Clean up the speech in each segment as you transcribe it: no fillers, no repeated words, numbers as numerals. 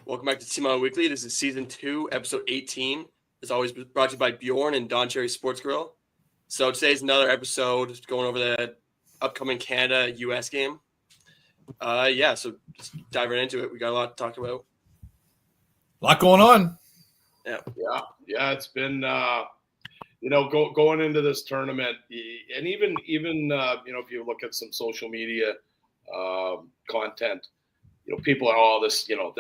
Welcome back to TML Weekly. This is season 2, episode 18. As always, brought to you by Bjorn and Don Cherry Sports Grill. So today's another episode going over the upcoming Canada-US game. So just dive right into it. We got a lot to talk about. A lot going on. Yeah. It's been going into this tournament, and even if you look at some social media content, people are this isn't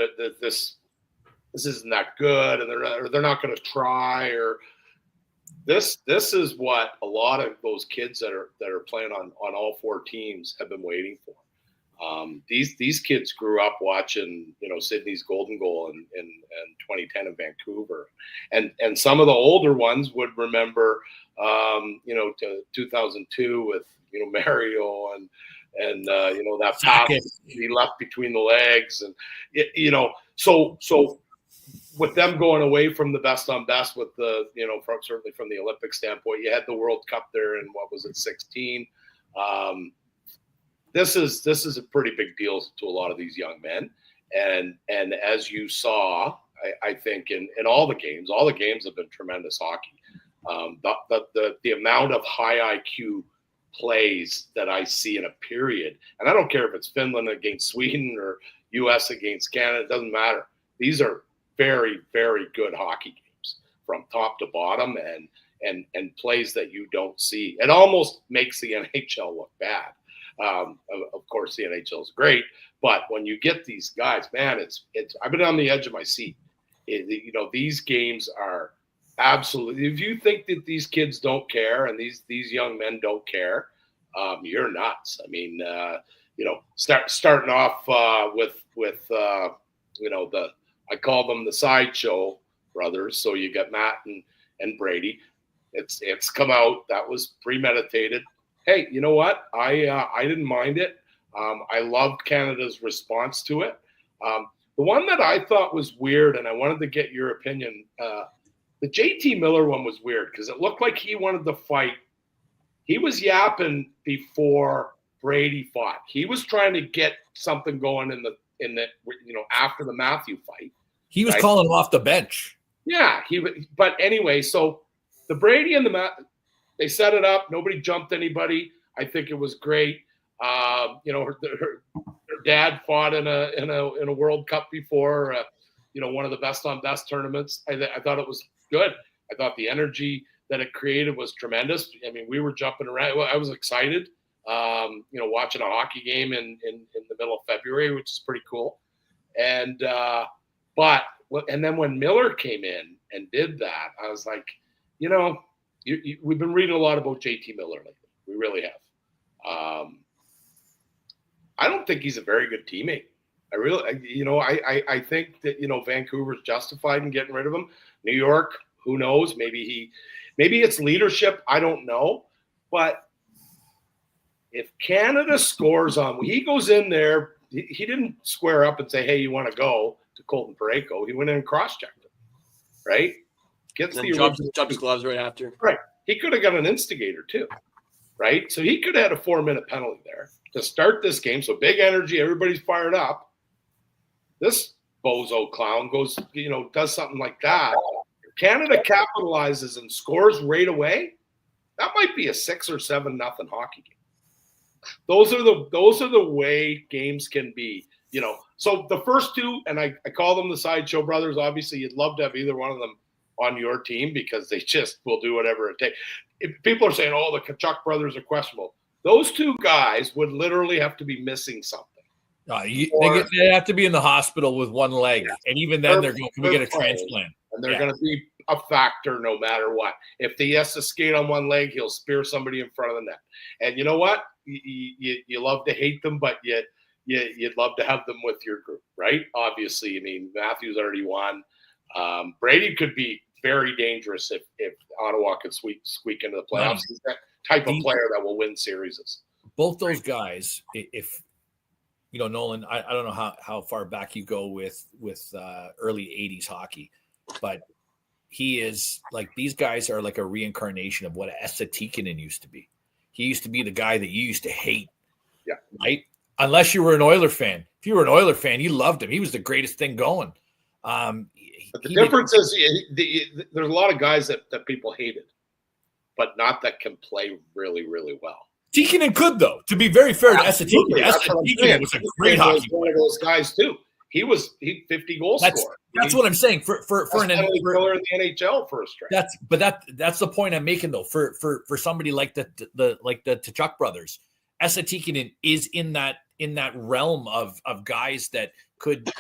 that good, and they're not going to try, or this is what a lot of those kids that are playing on all four teams have been waiting for. These kids grew up watching, Sydney's Golden Goal in 2010 in Vancouver, and some of the older ones would remember, to 2002 with Mario and that pass he left between the legs, and so with them going away from the best on best with the certainly from the Olympic standpoint, you had the World Cup there in 16. This is a pretty big deal to a lot of these young men, and as you saw, I think in all the games have been tremendous hockey. The amount of high IQ plays that I see in a period, and I don't care if it's Finland against Sweden or US against Canada, it doesn't matter. These are very, very good hockey games from top to bottom, and plays that you don't see. It almost makes the NHL look bad. Of course, the NHL is great, but when you get these guys, man, it's I've been on the edge of my seat. These games are absolutely. If you think that these kids don't care and these young men don't care, you're nuts. I mean, starting off with I call them the sideshow brothers. So you got Matt and Brady. It's come out that was premeditated. Hey, you know what? I didn't mind it. I loved Canada's response to it. The one that I thought was weird, and I wanted to get your opinion. The JT Miller one was weird because it looked like he wanted to fight. He was yapping before Brady fought. He was trying to get something going in the after the Matthew fight. He was calling him off the bench. Yeah, but anyway, so the Brady and the Matt, they set it up. Nobody jumped anybody. I think it was great. Her dad fought in a World Cup before. One of the best on best tournaments. I thought it was good. I thought the energy that it created was tremendous. I mean, we were jumping around. I was excited. Watching a hockey game in the middle of February, which is pretty cool. And then when Miller came in and did that, I was like, we've been reading a lot about JT Miller lately. We really have. I don't think he's a very good teammate. I think that, Vancouver's justified in getting rid of him. New York, who knows? Maybe it's leadership. I don't know. But if Canada scores on, he goes in there, he didn't square up and say, hey, you want to go to Colton Parayko. He went in and cross-checked him, right? Dropped his gloves right after. Right. He could have got an instigator too, right? So he could have had a 4-minute penalty there to start this game. So big energy, everybody's fired up. This bozo clown goes, does something like that. If Canada capitalizes and scores right away, that might be a 6 or 7-0 hockey game. Those are the way games can be, So the first two, and I call them the sideshow brothers. Obviously, you'd love to have either one of them on your team because they just will do whatever it takes. If people are saying, oh, the Kachuk brothers are questionable. Those two guys would literally have to be missing something. They have to be in the hospital with one leg. Yeah. And even then, they're going to get a transplant. And they're going to be a factor no matter what. If he has to skate on one leg, he'll spear somebody in front of the net. And you know what? You love to hate them, but you'd love to have them with your group, right? Obviously, I mean, Matthews already won. Brady could be very dangerous if Ottawa could squeak into the playoffs. He's that type of player that will win series. Both those guys, if Nolan, I don't know how far back you go with early 80s hockey, but he is like, these guys are like a reincarnation of what Esa Tikkanen used to be. He used to be the guy that you used to hate. Yeah. Right? Unless you were an Oiler fan. If you were an Oiler fan, you loved him. He was the greatest thing going. But the difference is there's a lot of guys that people hated, but not that can play really, really well. Tikkanen could, though. To be very fair to Tikkanen was a great hockey player. One of those guys too. He 50 goal scorer. That's what I'm saying. For an killer in the NHL for a stretch. That's the point I'm making, though. For somebody like the Tkachuk brothers, Esa Tikkanen is in that realm of guys that could,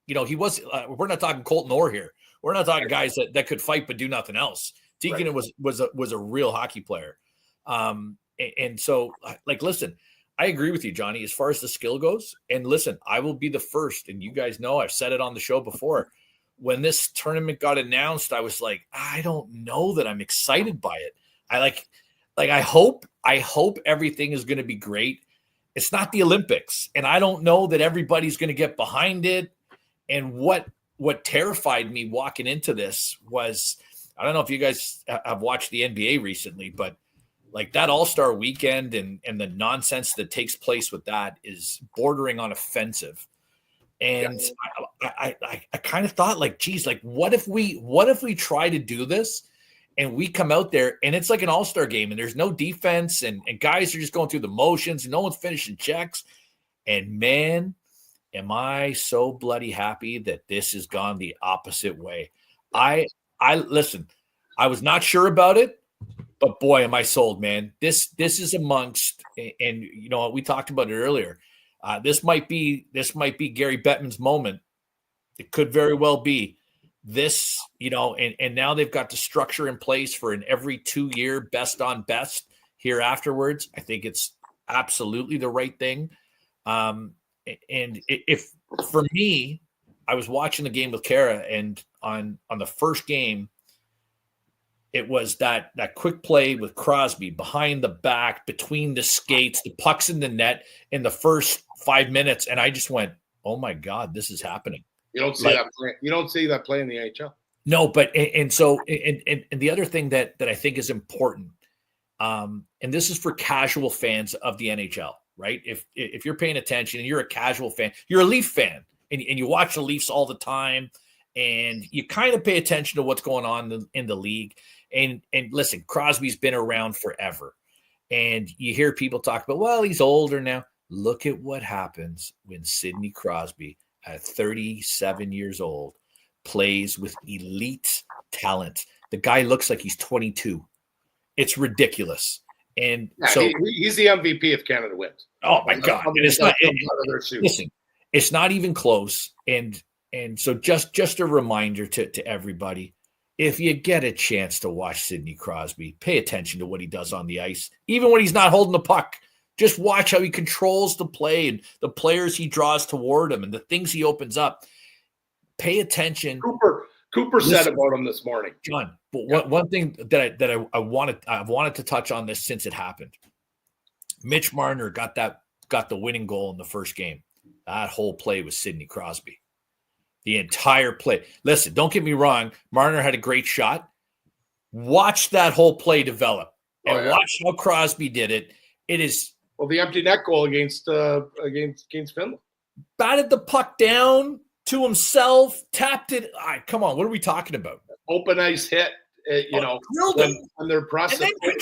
he was. We're not talking Colton Orr here. We're not talking guys that could fight but do nothing else. Tikkanen was a real hockey player. And so, listen, I agree with you, Johnny, as far as the skill goes. And listen, I will be the first, and you guys know I've said it on the show before. When this tournament got announced, I was like, I don't know that I'm excited by it. I hope everything is going to be great. It's not the Olympics, and I don't know that everybody's going to get behind it. And what terrified me walking into this was, I don't know if you guys have watched the NBA recently, but that All-Star weekend and the nonsense that takes place with that is bordering on offensive. And I kind of thought what if we try to do this and we come out there and it's like an All-Star game and there's no defense and guys are just going through the motions and no one's finishing checks. And man, am I so bloody happy that this has gone the opposite way. I listen, I was not sure about it. But boy, am I sold, man. This is amongst, and we talked about it earlier. This might be Gary Bettman's moment. It could very well be this, and now they've got the structure in place for an every 2-year best on best here afterwards. I think it's absolutely the right thing. And if for me, I was watching the game with Kara, and on the first game, it was that quick play with Crosby behind the back, between the skates, the puck's in the net in the first 5 minutes. And I just went, oh my God, this is happening. You don't see that play. You don't see that play in the NHL. No, but so the other thing that I think is important, and this is for casual fans of the NHL, right? If you're paying attention and you're a casual fan, you're a Leaf fan and you watch the Leafs all the time and you kind of pay attention to what's going on in the league. And listen, Crosby's been around forever. And you hear people talk about, well, he's older now. Look at what happens when Sidney Crosby, at 37 years old, plays with elite talent. The guy looks like he's 22. It's ridiculous. And so he's the MVP if Canada wins. Oh my God. And it's not, listen, it's not even close. And so just a reminder to everybody, if you get a chance to watch Sidney Crosby, pay attention to what he does on the ice, even when he's not holding the puck. Just watch how he controls the play and the players he draws toward him and the things he opens up. Pay attention. Cooper said about him this morning, John. But one thing that I've wanted to touch on this since it happened. Mitch Marner got the winning goal in the first game. That whole play was Sidney Crosby. The entire play. Listen, don't get me wrong. Marner had a great shot. Watch that whole play develop and watch how Crosby did it. It is the empty net goal against Finland. Batted the puck down to himself, tapped it. All right, come on, what are we talking about? Open ice hit. When they're pressing, and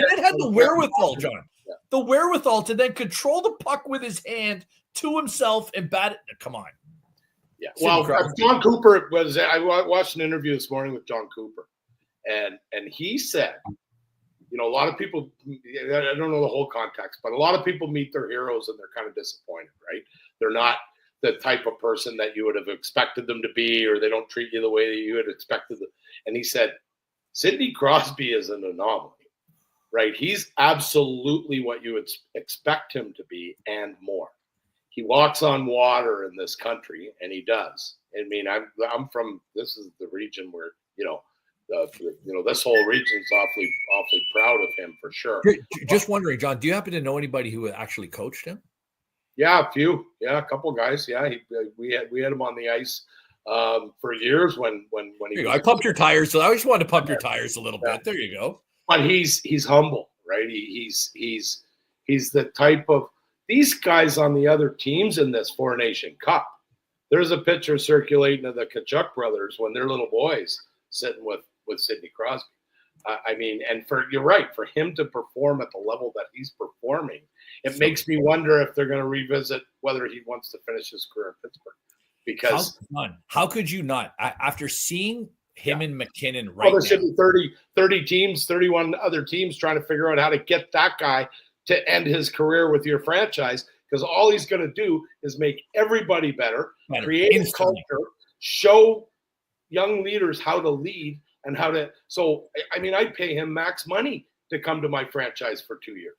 then had the wherewithal, John. Yeah. The wherewithal to then control the puck with his hand to himself and bat it. Come on. Yeah. Well, John Cooper I watched an interview this morning with John Cooper, and he said, a lot of people, I don't know the whole context, but a lot of people meet their heroes and they're kind of disappointed, right? They're not the type of person that you would have expected them to be, or they don't treat you the way that you had expected them. And he said, Sidney Crosby is an anomaly, right? He's absolutely what you would expect him to be and more. He walks on water in this country, and he does. I mean, I'm from, this is the region where, this whole region's awfully proud of him for sure. Just wondering, John, do you happen to know anybody who actually coached him? Yeah, a few. Yeah, a couple of guys. Yeah, we had him on the ice for years when he. I pumped your tires, so I just wanted to pump your tires a little bit. There you go. But he's humble, right? He's the type of these guys on the other teams in this Four Nation Cup. there's a picture circulating of the Kachuk brothers when they're little boys sitting with Sidney Crosby. I mean, and you're right, for him to perform at the level that he's performing, it makes me wonder if they're going to revisit whether he wants to finish his career in Pittsburgh. Because how could you not? After seeing him and McKinnon there should be 30 teams, 31 other teams trying to figure out how to get that guy to end his career with your franchise, because all he's going to do is make everybody better, create a culture, show young leaders how to lead and how to. So, I mean, I'd pay him max money to come to my franchise for 2 years.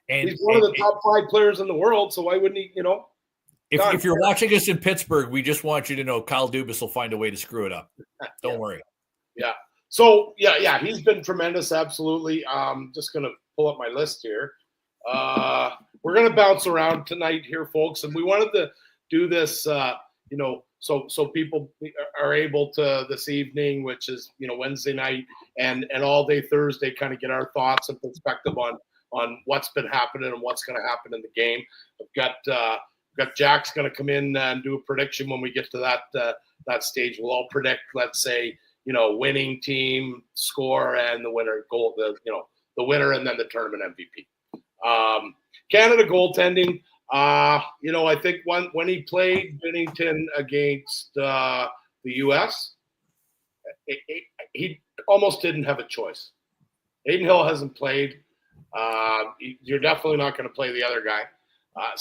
And he's one of the top 5 players in the world, so why wouldn't he, If you're watching us in Pittsburgh, we just want you to know Kyle Dubas will find a way to screw it up. Don't worry. Yeah. So, yeah, he's been tremendous, absolutely. Just going to pull up my list here. We're going to bounce around tonight here, folks, and we wanted to do this, so people are able to this evening, which is, Wednesday night and all day Thursday, kind of get our thoughts and perspective on what's been happening and what's going to happen in the game. I've got Jack's going to come in and do a prediction when we get to that stage. We'll all predict, let's say, winning team, score, and the winner goal, the winner, and then the tournament MVP. Canada goaltending. I think when he played Bennington against the U.S., he almost didn't have a choice. Aiden Hill hasn't played. You're definitely not going to play the other guy. But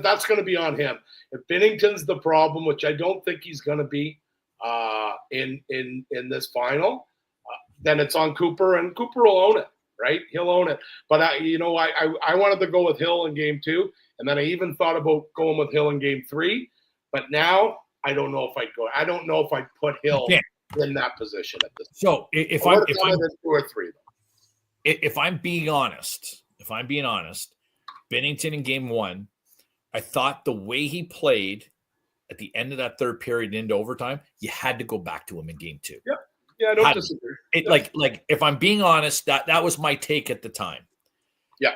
that's going to be on him. If Bennington's the problem, which I don't think he's going to be in this final, then it's on Cooper, and Cooper will own it, right? He'll own it. But I wanted to go with Hill in game 2, and then I even thought about going with Hill in game 3. But now I don't know if I'd go. I don't know if I'd put Hill in that position at this point. So if I'm 2 or 3, though. If I'm being honest, Bennington in game 1, I thought the way he played at the end of that third period into overtime, you had to go back to him in game 2. Yep. Yeah, I don't disagree. Like if I'm being honest, that was my take at the time. Yeah.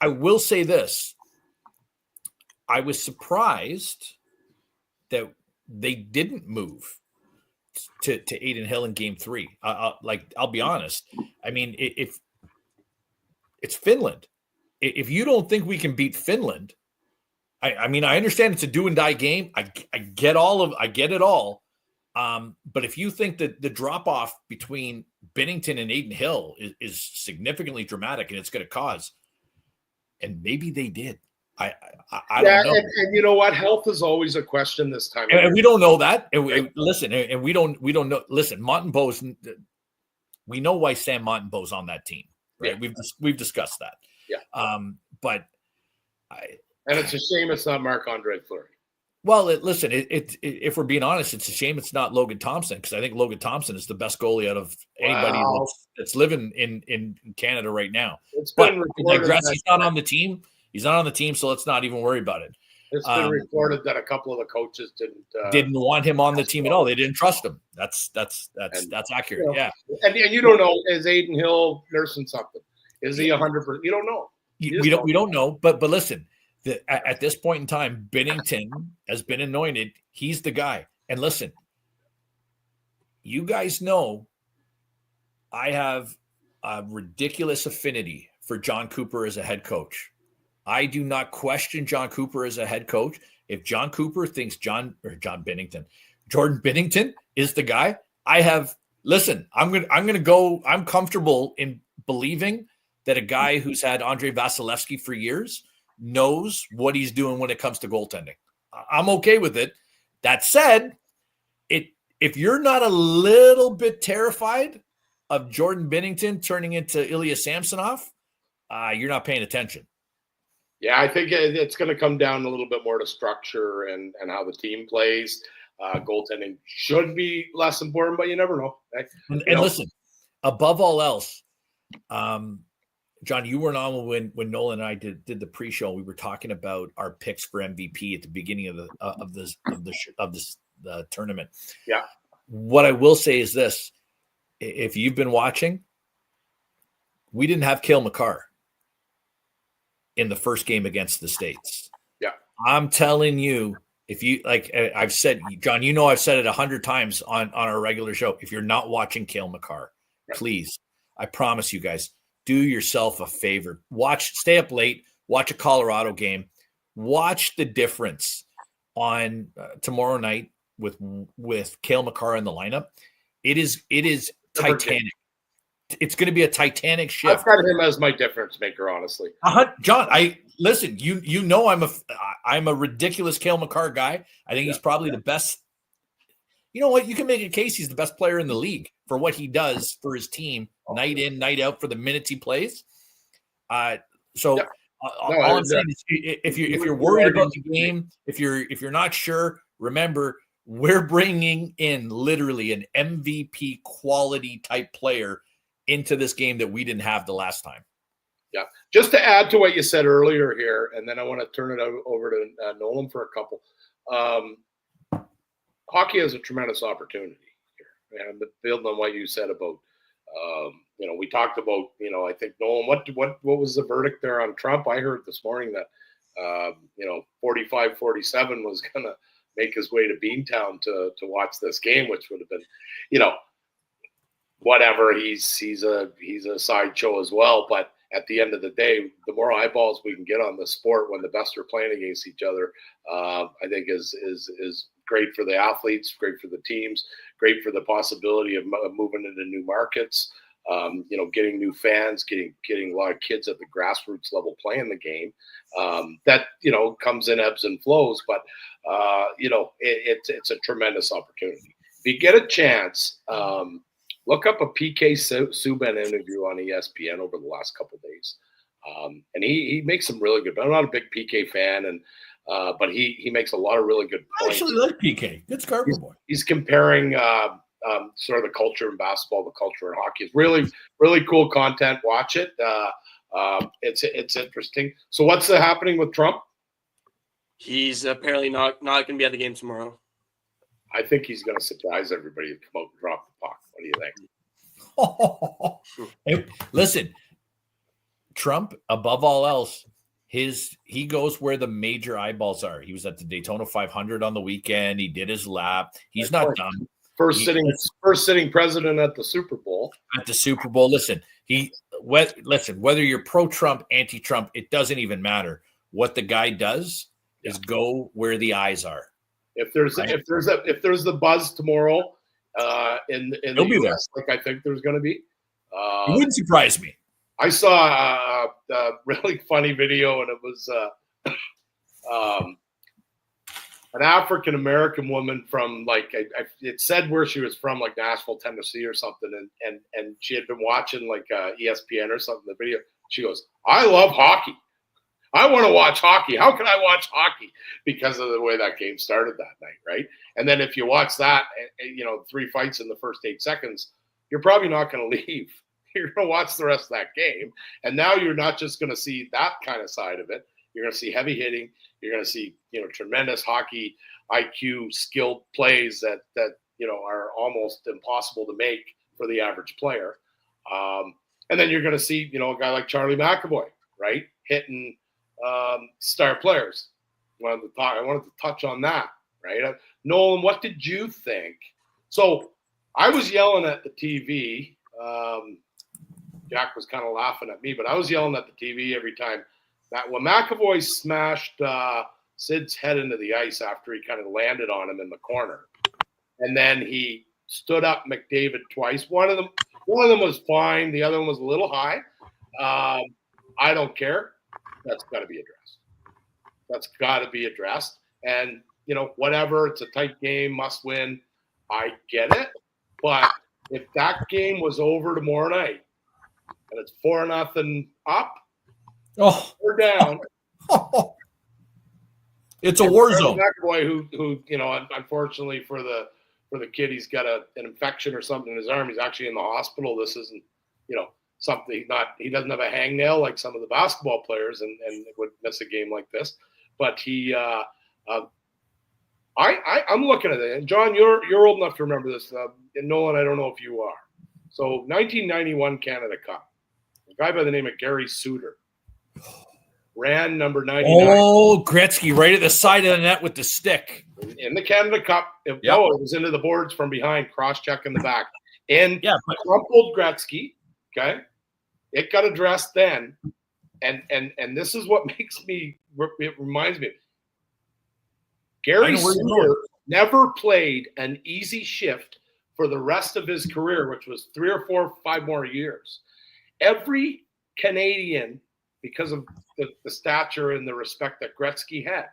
I will say this. I was surprised that they didn't move to Aiden Hill in game 3. I'll be honest. I mean, if it's Finland. If you don't think we can beat Finland, I mean, I understand it's a do and die game. I get it all. But if you think that the drop off between Bennington and Aiden Hill is significantly dramatic and it's going to cause, and maybe they did. I don't know. And you know what? Health is always a question this time. And we don't know that. And we don't know. Listen, Montembeau's. We know why Sam Montembeau's on that team, right? Yeah. We've discussed that. Yeah. But it's a shame it's not Marc-Andre Fleury. Well, listen, if we're being honest, it's a shame it's not Logan Thompson, because I think Logan Thompson is the best goalie out of anybody that's living in Canada right now. But I digress. He's not on the team. He's not on the team, so let's not even worry about it. It's been reported that a couple of the coaches didn't want him on the team at all. They didn't trust him. That's accurate. Yeah. And you don't know, is Aiden Hill nursing something? Is he 100%? You don't know. We don't know. But listen, at this point in time, Bennington has been anointed. He's the guy. And listen, you guys know I have a ridiculous affinity for John Cooper as a head coach. I do not question John Cooper as a head coach. If John Cooper thinks Jordan Binnington is the guy, I'm going to go. I'm comfortable in believing that a guy who's had Andre Vasilevsky for years knows what he's doing when it comes to goaltending. I'm okay with it. That said, if you're not a little bit terrified of Jordan Binnington turning into Ilya Samsonov, you're not paying attention. Yeah, I think it's going to come down a little bit more to structure and how the team plays. Goaltending should be less important, but you never know. And listen, above all else, John, you weren't on when Nolan and I did the pre-show. We were talking about our picks for MVP at the beginning of the tournament. Yeah. What I will say is this: if you've been watching, we didn't have Cale Makar in the first game against the States. Yeah. I'm telling you, If you like, I've said, John, you know, I've said it 100 times on our regular show. If you're not watching Cale Makar, please, I promise you guys, do yourself a favor. Stay up late, watch a Colorado game, watch the difference on tomorrow night with Cale Makar in the lineup. It is titanic. It's going to be a titanic shift. I've got him as my difference maker, honestly. John, listen. You know I'm a ridiculous Cale Makar guy. I think he's probably the best. You know what? You can make a case he's the best player in the league for what he does for his team, night in, night out, for the minutes he plays. All I'm saying is, if you're worried about the game, if you're not sure, remember, we're bringing in literally an MVP quality type player into this game that we didn't have the last time. Yeah. Just to add to what you said earlier here, and then I want to turn it over to Nolan for a couple. Hockey has a tremendous opportunity here. And building on what you said about, we talked about, I think, Nolan, what was the verdict there on Trump? I heard this morning that, 45-47 was going to make his way to Beantown to watch this game, which would have been, whatever. He's a sideshow as well. But at the end of the day, the more eyeballs we can get on the sport when the best are playing against each other, I think is great for the athletes, great for the teams, great for the possibility of moving into new markets. Getting new fans, getting a lot of kids at the grassroots level playing the game. That comes in ebbs and flows, but it's a tremendous opportunity. If you get a chance, look up a PK Subban interview on ESPN over the last couple of days, and he makes some really good. I'm not a big PK fan, but he makes a lot of really good points. I actually like PK. Good Scarborough boy. He's comparing sort of the culture in basketball, the culture in hockey. It's really, really cool content. Watch it. It's interesting. So what's happening with Trump? He's apparently not going to be at the game tomorrow. I think he's going to surprise everybody and come out and drop the puck. What do you think? Hey, listen, Trump, above all else, he goes where the major eyeballs are. He was at the Daytona 500 on the weekend. He did his lap. He's not done. First sitting president at the Super Bowl. At the Super Bowl, listen, whether you're pro-Trump, anti-Trump, it doesn't even matter. What the guy does is go where the eyes are. If there's the buzz tomorrow in the US, like I think there's going to be, it wouldn't surprise me. I saw a really funny video, and it was an African American woman from it said where she was from, like Nashville, Tennessee, or something, and she had been watching ESPN or something. The video, she goes, "I love hockey. I want to watch hockey. How can I watch hockey?" Because of the way that game started that night, right? And then if you watch that, 3 fights in the first 8 seconds, you're probably not going to leave. You're going to watch the rest of that game. And now you're not just going to see that kind of side of it. You're going to see heavy hitting. You're going to see, tremendous hockey IQ skilled plays that are almost impossible to make for the average player. And then you're going to see, a guy like Charlie McAvoy, right, hitting star players. I wanted to touch on that, right? Nolan, what did you think? So I was yelling at the TV. Jack was kind of laughing at me, but I was yelling at the TV every time that when McAvoy smashed Sid's head into the ice after he kind of landed on him in the corner, and then he stood up McDavid twice. One of them was fine. The other one was a little high. I don't care. That's got to be addressed. And whatever. It's a tight game, must win. I get it. But if that game was over tomorrow night and it's 4-0 up, we're down. It's a war zone. McAvoy, who unfortunately for the kid, he's got an infection or something in his arm. He's actually in the hospital. This isn't, something he doesn't have a hangnail like some of the basketball players and would miss a game like this. But I'm looking at it. And John, you're old enough to remember this. And Nolan, I don't know if you are. So 1991 Canada Cup. A guy by the name of Gary Suter ran number 99. Oh, Gretzky right at the side of the net with the stick. In the Canada Cup. It was into the boards from behind, cross-check in the back. And crumpled Gretzky, okay? It got addressed then. And this is what makes me – it reminds me. Gary Suter never played an easy shift for the rest of his career, which was 3 or 4 or 5 more years. Every Canadian, because of the stature and the respect that Gretzky had,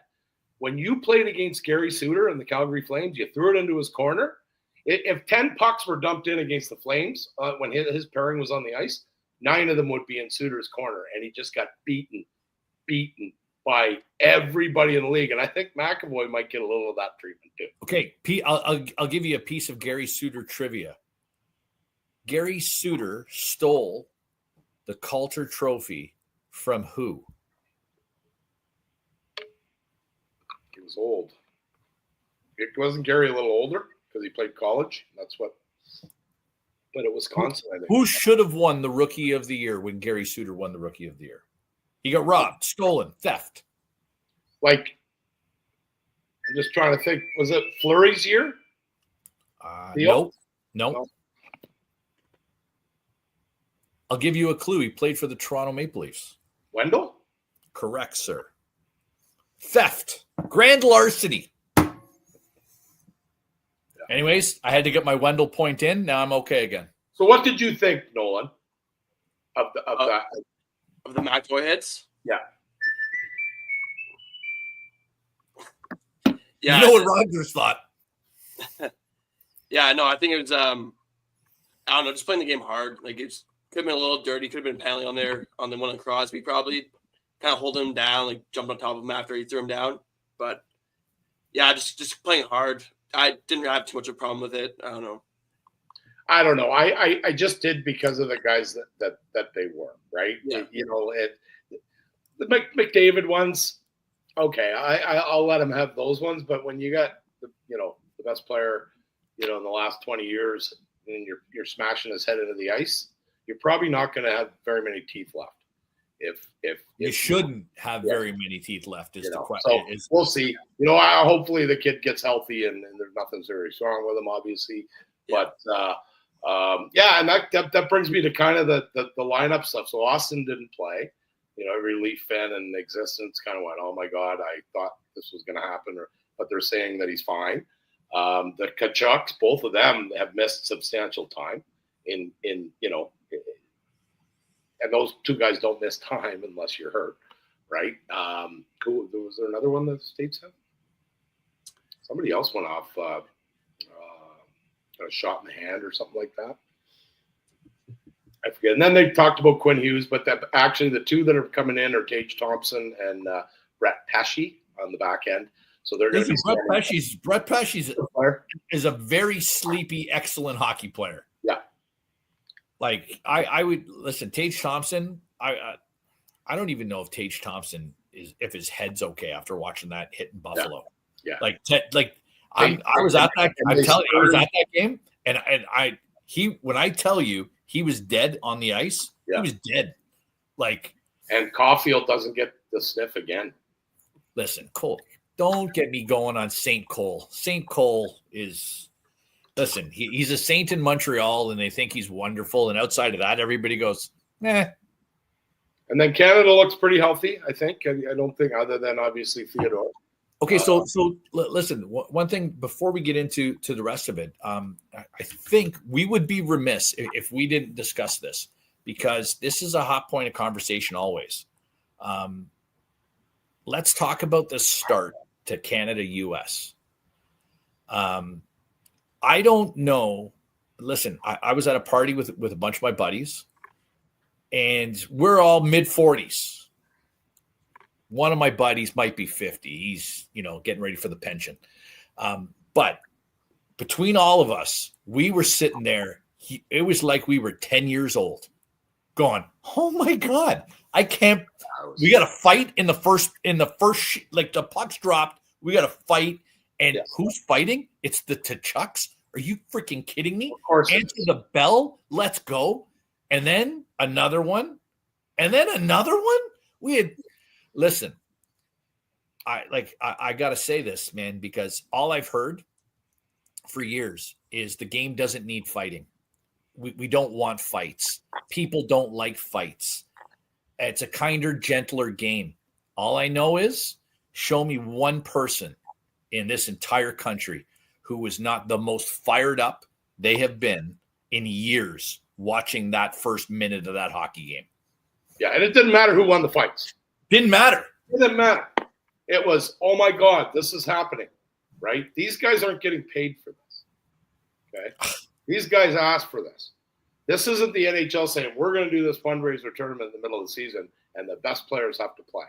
when you played against Gary Suter and the Calgary Flames, you threw it into his corner. If 10 pucks were dumped in against the Flames when his pairing was on the ice, 9 of them would be in Suter's corner, and he just got beaten by everybody in the league. And I think McAvoy might get a little of that treatment too. Okay, I'll give you a piece of Gary Suter trivia. Gary Suter stole the Calder Trophy from who? He was old. It wasn't Gary a little older because he played college? That's what. But at Wisconsin, I think. Who should have won the Rookie of the Year when Gary Suter won the Rookie of the Year? He got robbed, stolen, theft. Like, I'm just trying to think. Was it Fleury's year? Nope. I'll give you a clue. He played for the Toronto Maple Leafs. Wendell? Correct, sir. Theft. Grand larceny. Yeah. Anyways, I had to get my Wendell point in. Now I'm okay again. So what did you think, Nolan, of that? Of the McAvoy hits? Yeah. Yeah. You know what Rogers thought. Yeah, no, I think it was I don't know, just playing the game hard. Like it's could have been a little dirty, could have been a penalty on the one on Crosby, probably kind of holding him down, like jumped on top of him after he threw him down. But yeah, just playing hard. I didn't have too much of a problem with it. I don't know. I just did because of the guys that they were, right? Yeah. You know, the McDavid ones, okay, I'll let him have those ones. But when you got the best player, in the last 20 years, and you're smashing his head into the ice, you're probably not going to have very many teeth left. If you shouldn't have very many teeth left, is the question. So we'll see. Hopefully the kid gets healthy and there's nothing serious wrong with him, obviously. Yeah. But and that brings me to kind of the lineup stuff. So Austin didn't play. Every Leaf fan in existence kind of went, "Oh my God, I thought this was going to happen," but they're saying that he's fine. The Kachucks, both of them have missed substantial time in and those two guys don't miss time unless you're hurt, right? Was there another one that the States had? Somebody else went off a shot in the hand or something like that. I forget. And then they talked about Quinn Hughes, but actually the two that are coming in are Tage Thompson and Brett Pesce on the back end. So they're going to be Brett Pesce is a very sleepy, excellent hockey player. Yeah. Like I would listen, Tage Thompson. I don't even know if Tage Thompson if his head's okay after watching that hit in Buffalo. Yeah. I was at that. I'm telling you, I was at that game, and when I tell you he was dead on the ice, he was dead. And Caulfield doesn't get the sniff again. Listen, Cole, don't get me going on St. Cole. St. Cole is. Listen, he's a saint in Montreal, and they think he's wonderful. And outside of that, everybody goes, eh. And then Canada looks pretty healthy, I think. I don't think, other than obviously Theodore. Okay, so listen. One thing before we get into the rest of it, I think we would be remiss if we didn't discuss this, because this is a hot point of conversation always. Let's talk about the start to Canada-US. I don't know. Listen, I was at a party with a bunch of my buddies, and we're all mid-40s. One of my buddies might be 50. He's, getting ready for the pension. But between all of us, we were sitting there. It was like we were 10 years old, going, "Oh my God, I can't." We got to fight in the first, like the puck's dropped. We got to fight. And who's fighting? It's the Tachucks. Are you freaking kidding me? Of course. Answer the bell. Let's go. And then another one. And then another one. listen, I got to say this, man, because all I've heard for years is the game doesn't need fighting. We don't want fights. People don't like fights. It's a kinder, gentler game. All I know is show me one person in this entire country who was not the most fired up they have been in years watching that first minute of that hockey game. Yeah, and it didn't matter who won the fights. Didn't matter. It didn't matter. It was, oh my God, this is happening, right? These guys aren't getting paid for this. Okay? These guys asked for this. This isn't the NHL saying, we're going to do this fundraiser tournament in the middle of the season and the best players have to play.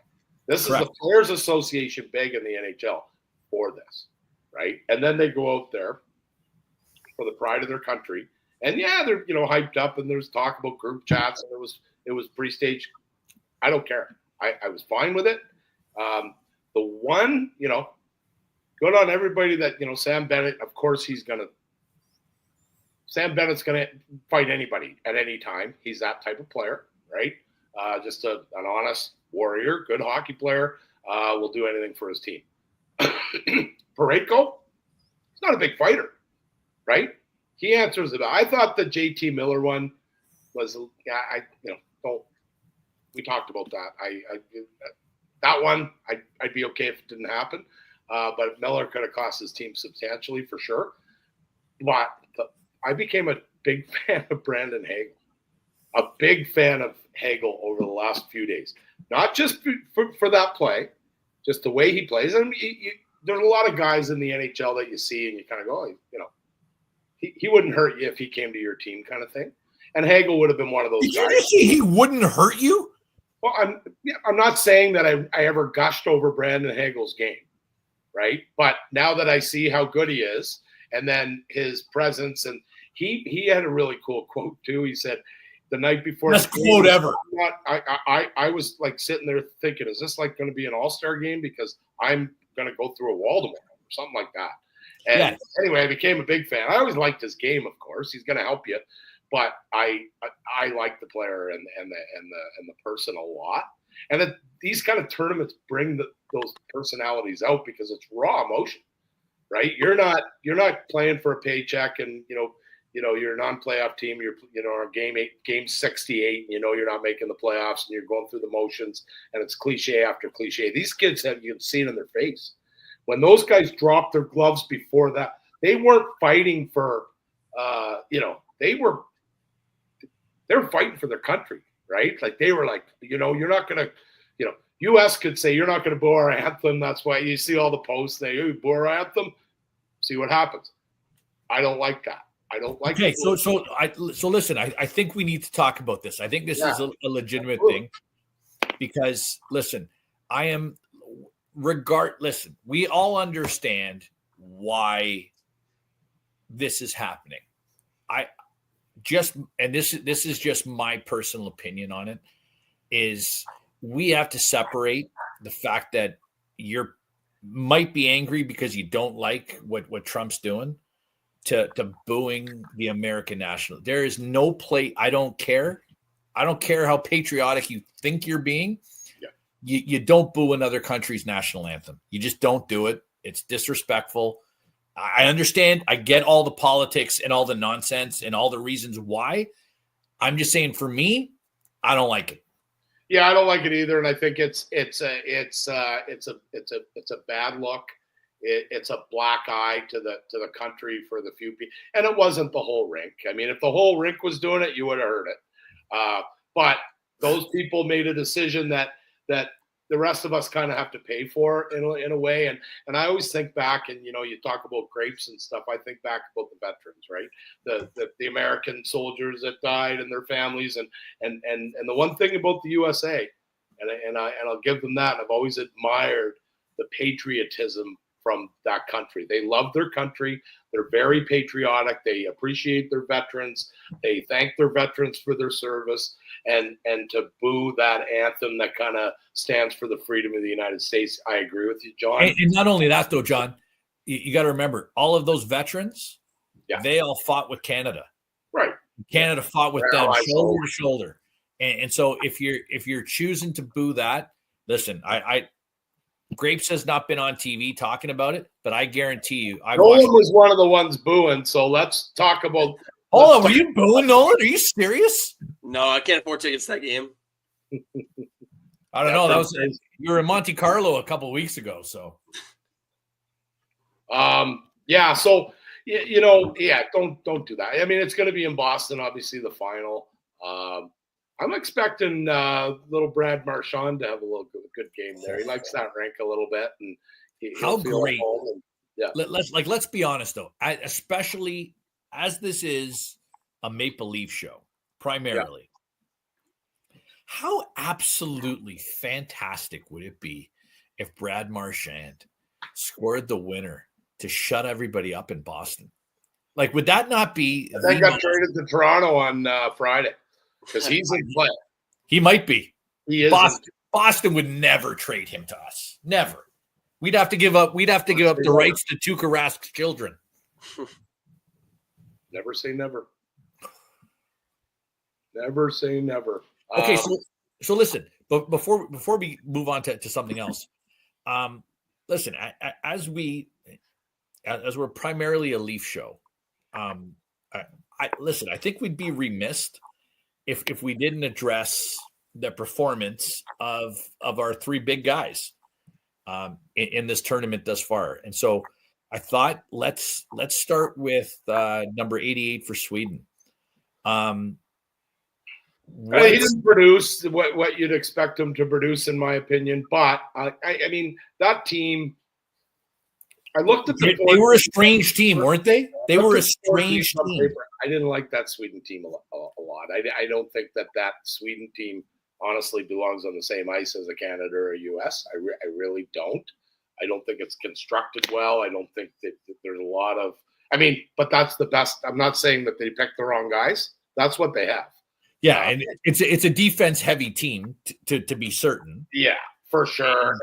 This Correct. is the Players Association begging the NHL for this, right? And then they go out there for the pride of their country. And yeah, they're hyped up and there's talk about group chats and it was pre-staged. I don't care. I was fine with it. The one, good on everybody that, Sam Bennett, of course Sam Bennett's going to fight anybody at any time. He's that type of player, right? Just an honest warrior, good hockey player, will do anything for his team. Parayko, he's not a big fighter, right? He answers it. I thought the JT Miller one was, we talked about that. That one, I'd be okay if it didn't happen. But Miller could have cost his team substantially for sure. But I became a big fan of Brandon Hagel. A big fan of Hagel over the last few days. Not just for that play, just the way he plays. And there's a lot of guys in the NHL that you see and you kind of go, he wouldn't hurt you if he came to your team kind of thing. And Hagel would have been one of those guys. Did you just say he wouldn't hurt you? Well, I'm not saying that I ever gushed over Brandon Hagel's game, right? But now that I see how good he is, and then his presence, and he had a really cool quote too. He said the night before. Best quote ever. I was like sitting there thinking, is this like going to be an all-star game? Because I'm going to go through a wall tomorrow or something like that. And Anyway, I became a big fan. I always liked his game, of course. He's going to help you. But I like the player and the person a lot, and these kind of tournaments bring those personalities out because it's raw emotion, right? You're not playing for a paycheck, and you're a non-playoff team. You're on game 68. You're not making the playoffs, and you're going through the motions, and it's cliche after cliche. These kids you've seen in their face when those guys dropped their gloves before that. They weren't fighting for, they were fighting for their country, right? Like they were like, you're not going to, U.S. could say, you're not going to boo our anthem. That's why you see all the posts. They boo our anthem. See what happens. I don't like that. I don't like. Okay, so listen. I think we need to talk about this. I think this is a legitimate thing because listen, listen. We all understand why this is happening. This is just my personal opinion on it, is we have to separate the fact that you might be angry because you don't like what Trump's doing to booing the American national. There is no play. I don't care. I don't care how patriotic you think you're being. Yeah. You don't boo another country's national anthem. You just don't do it. It's disrespectful. I understand. I get all the politics and all the nonsense and all the reasons why. I'm just saying, for me, I don't like it. Yeah, I don't like it either, and I think it's a bad look. It's a black eye to the country for the few people, and it wasn't the whole rink. I mean, if the whole rink was doing it, you would have heard it. But those people made a decision that the rest of us kind of have to pay for in a way. And I always think back, and you talk about grapes and stuff. I think back about the veterans, right? The American soldiers that died and their families, and the one thing about the USA, and I'll give them that. I've always admired the patriotism from that country. They love their country. They're very patriotic. They appreciate their veterans. They thank their veterans for their service. And to boo that anthem that kind of stands for the freedom of the United States, I agree with you, John. And not only that, though, John, you got to remember, all of those veterans, they all fought with Canada. Right. Canada fought with them shoulder to shoulder. And so if you're choosing to boo that, listen, I Grapes has not been on TV talking about it, but I guarantee you, Nolan was one of the ones booing. So let's talk about. Hold on, were you booing Nolan? Are you serious? No, I can't afford tickets to that game. I don't know. That was you were in Monte Carlo a couple of weeks ago, so. Yeah. So don't do that. I mean, it's going to be in Boston, obviously the final. I'm expecting little Brad Marchand to have a good game there. He likes that rink a little bit, and how great. And, yeah. Let's be honest though, especially as this is a Maple Leaf show primarily. Yeah. How absolutely fantastic would it be if Brad Marchand scored the winner to shut everybody up in Boston? Like, would that not be? I got traded to Toronto on Friday because he's in play. He might be. He is. Boston would never trade him to us. Never. We'd have to give up. We'd have to give up the rights to Tuukka Rask's children. Never say never. Never say never. Okay, so listen. But before we move on to something else, listen. As we're primarily a Leaf show, listen. I think we'd be remiss if we didn't address the performance of our three big guys in this tournament thus far. And so I thought let's start with number 88 for Sweden. He didn't produce what you'd expect him to produce, in my opinion. But I mean, that team. I looked at they were a strange team, weren't they? They were a strange team. I didn't like that Sweden team a lot. I don't think that Sweden team honestly belongs on the same ice as a Canada or a U.S. I really don't. I don't think it's constructed well. I don't think that there's a lot of. I mean, but that's the best. I'm not saying that they picked the wrong guys. That's what they have. Yeah, and it's a defense heavy team to be certain. Yeah, for sure.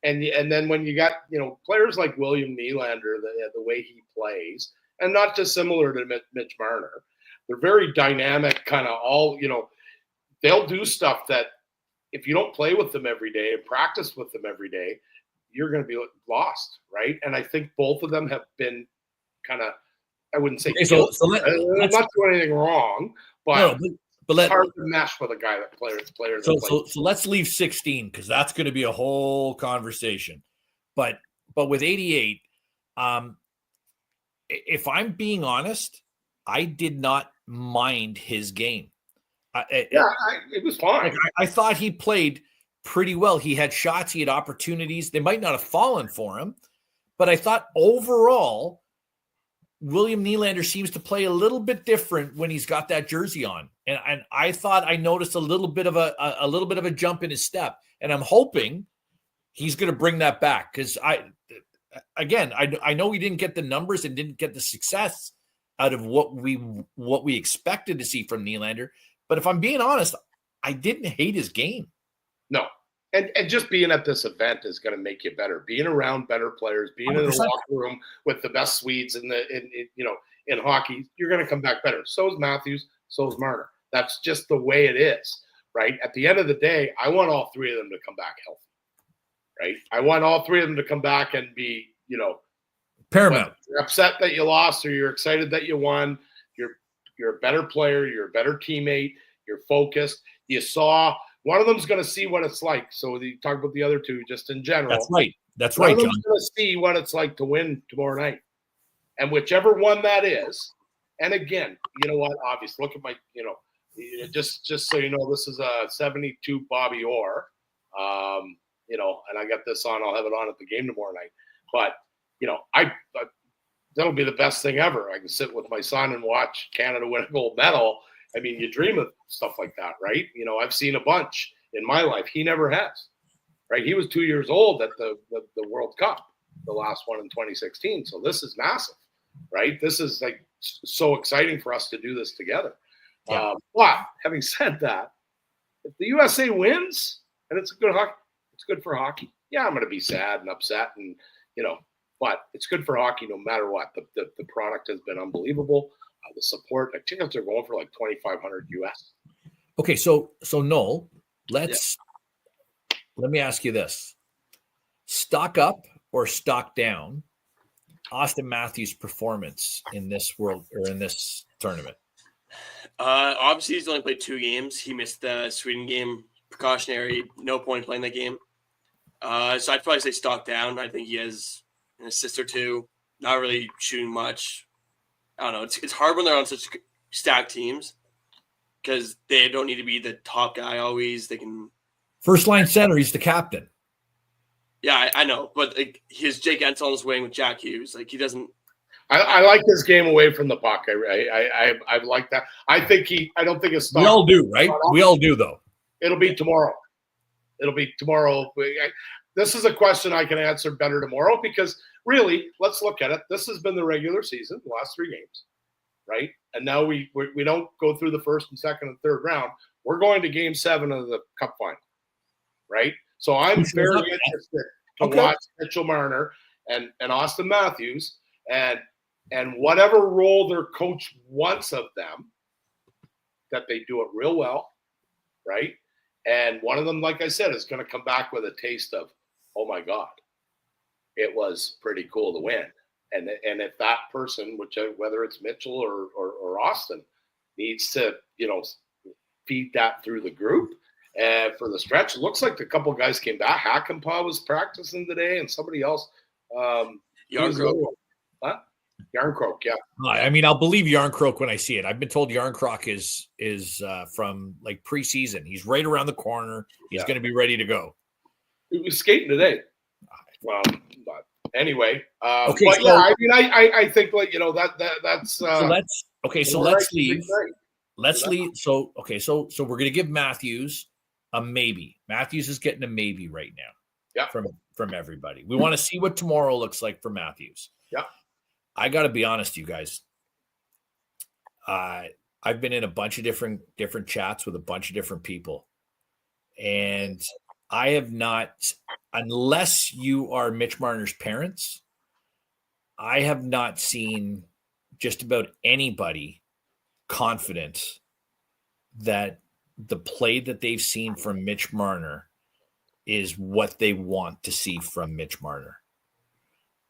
And then when you got players like William Nylander, the way he plays, and not dissimilar to Mitch Marner, they're very dynamic. Kind of all they'll do stuff that if you don't play with them every day and practice with them every day, you're going to be lost, right? And I think both of them have been kind of. I wouldn't say let's not do anything wrong, but. No, But it's hard to mesh with a guy that players. So let's leave 16 because that's going to be a whole conversation. But with 88, if I'm being honest, I did not mind his game. It was fine. I thought he played pretty well. He had shots, he had opportunities. They might not have fallen for him, but I thought overall, William Nylander seems to play a little bit different when he's got that jersey on. And I thought I noticed a little bit of a jump in his step. And I'm hoping he's going to bring that back. Because I know he didn't get the numbers and didn't get the success out of what we expected to see from Nylander. But if I'm being honest, I didn't hate his game. No. And just being at this event is going to make you better. Being around better players, being 100%. In the locker room with the best Swedes in hockey, you're going to come back better. So is Matthews. So is Marner. That's just the way it is, right? At the end of the day, I want all three of them to come back healthy, right? I want all three of them to come back and be, paramount. You're upset that you lost or you're excited that you won. You're a better player. You're a better teammate. You're focused. You saw. One of them's going to see what it's like. So you talk about the other two just in general. That's right. One of them's going to see what it's like to win tomorrow night. And whichever one that is, and again, you know what? Obviously, look at my, just so you know, this is a 72 Bobby Orr, and I got this on. I'll have it on at the game tomorrow night. But, that'll be the best thing ever. I can sit with my son and watch Canada win a gold medal. I mean, you dream of stuff like that, right? I've seen a bunch in my life. He never has, right? He was 2 years old at the World Cup, the last one in 2016. So this is massive, right? This is like so exciting for us to do this together. Yeah. But having said that, if the USA wins and it's good for hockey. Yeah, I'm going to be sad and upset, and but it's good for hockey no matter what. The product has been unbelievable. The support, the tickets are going for like $2,500 US. Okay, so Noel, let's let me ask you this: stock up or stock down Austin Matthews' performance in this tournament? Obviously, he's only played 2 games. He missed the Sweden game, precautionary, no point in playing that game. So I'd probably say stock down. I think he has an assist or 2, not really shooting much. I don't know. It's hard when they're on such stacked teams because they don't need to be the top guy always. They can first line center. He's the captain. Yeah, I know, but like, he has Jake Ensel on his wing with Jack Hughes. Like he doesn't. I like his game away from the puck. I like that. I don't think it's. We all do, right? We all do, though. It'll be tomorrow. This is a question I can answer better tomorrow because really, let's look at it. This has been the regular season, the last 3 games, right? And now we don't go through the first and second and third round. We're going to Game 7 of the Cup final, right? So I'm very interested to watch Mitchell Marner and Austin Matthews and whatever role their coach wants of them, that they do it real well, right? And one of them, like I said, is going to come back with a taste of, oh my God, it was pretty cool to win. And if that person, whether it's Mitchell or Austin, needs to, feed that through the group for the stretch. It looks like a couple of guys came back. Hackenpah was practicing today, and somebody else. Yarncroke. Huh? Yarncroke, yeah. I mean, I'll believe Yarncroke when I see it. I've been told Yarncroke is from like preseason. He's right around the corner. He's going to be ready to go. He was skating today. But anyway, okay. But yeah, I mean, I think like that's. So let's leave. Let's leave. So we're going to give Matthews a maybe. Matthews is getting a maybe right now. Yeah. From everybody. We want to see what tomorrow looks like for Matthews. Yeah. I got to be honest, you guys. I've been in a bunch of different chats with a bunch of different people, and I have not, unless you are Mitch Marner's parents, I have not seen just about anybody confident that the play that they've seen from Mitch Marner is what they want to see from Mitch Marner.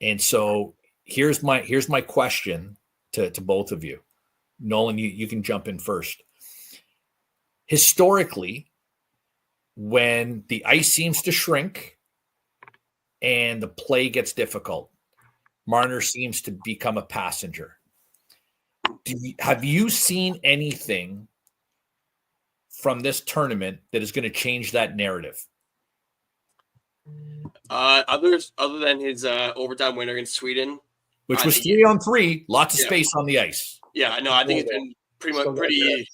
And so here's my question to both of you. Nolan, you can jump in first. Historically, when the ice seems to shrink and the play gets difficult, Marner seems to become a passenger. Have you seen anything from this tournament that is going to change that narrative? Other than his overtime winner in Sweden, which was 3-on-3, lots of space on the ice. Yeah, no, I think it's been pretty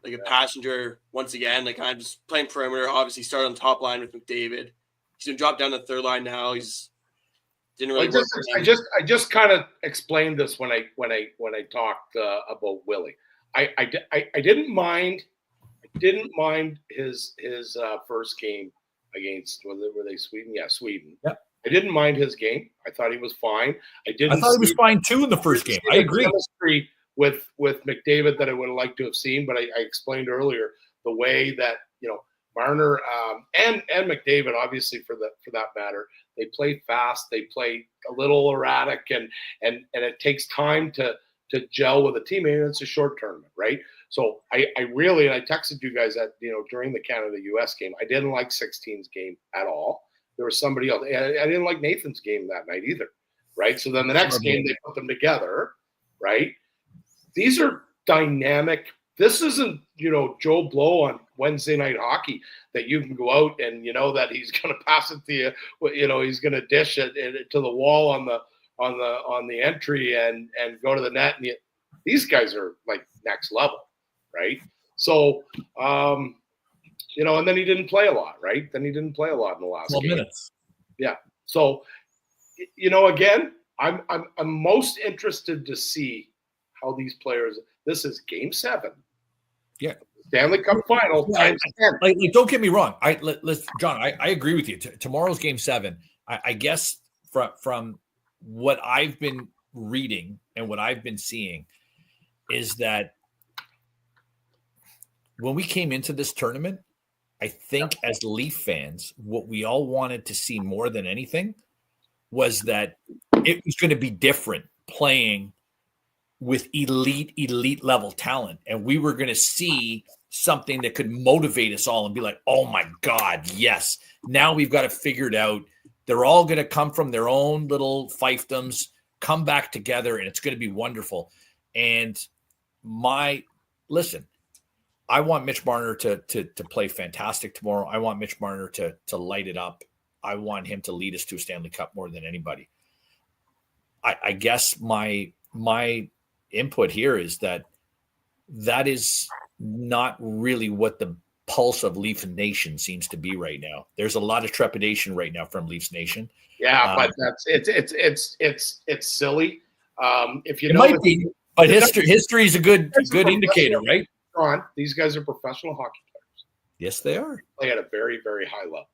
like a passenger once again. Like I'm just playing perimeter. Obviously, started on the top line with McDavid. He's gonna drop down to the third line now. He's didn't really. I just kind of explained this when I talked about Willie. I didn't mind his first game against were they Sweden? Yeah, Sweden. Yep. I didn't mind his game. I thought he was fine. I thought he was fine too in the first game. I agree. Chemistry with McDavid that I would have liked to have seen, but I explained earlier the way that Marner and McDavid, obviously for that matter, they play fast, they play a little erratic, and it takes time to gel with a teammate. And it's a short tournament, right? So I really, and I texted you guys that during the Canada-US game, I didn't like 16's game at all. There was somebody else. I didn't like Nathan's game that night either, right? So then the next game they put them together, right? These are dynamic. This isn't Joe Blow on Wednesday night hockey that you can go out and that he's going to pass it to you. He's going to dish it to the wall on the entry and go to the net. And these guys are like next level, right? So and then he didn't play a lot, right? Then he didn't play a lot in the last 12 game. minutes. Yeah. So again, I'm most interested to see how these players. This is Game 7. Yeah. Stanley Cup Final times 10. Like, don't get me wrong. John, I agree with you. Tomorrow's Game 7. I guess from what I've been reading and what I've been seeing is that when we came into this tournament, I think as Leaf fans, what we all wanted to see more than anything was that it was going to be different playing with elite level talent. And we were going to see something that could motivate us all and be like, oh my God, yes. Now we've got to figure it out. They're all going to come from their own little fiefdoms, come back together, and it's going to be wonderful. And listen, I want Mitch Marner to play fantastic tomorrow. I want Mitch Marner to light it up. I want him to lead us to a Stanley Cup more than anybody. I guess my input here is that is not really what the pulse of Leaf Nation seems to be right now. There's a lot of trepidation right now from Leafs Nation. Yeah, but it's silly. If you it know, might be, but history is a good indicator, right? These guys are professional hockey players. Yes, they are. Play at a very, very high level.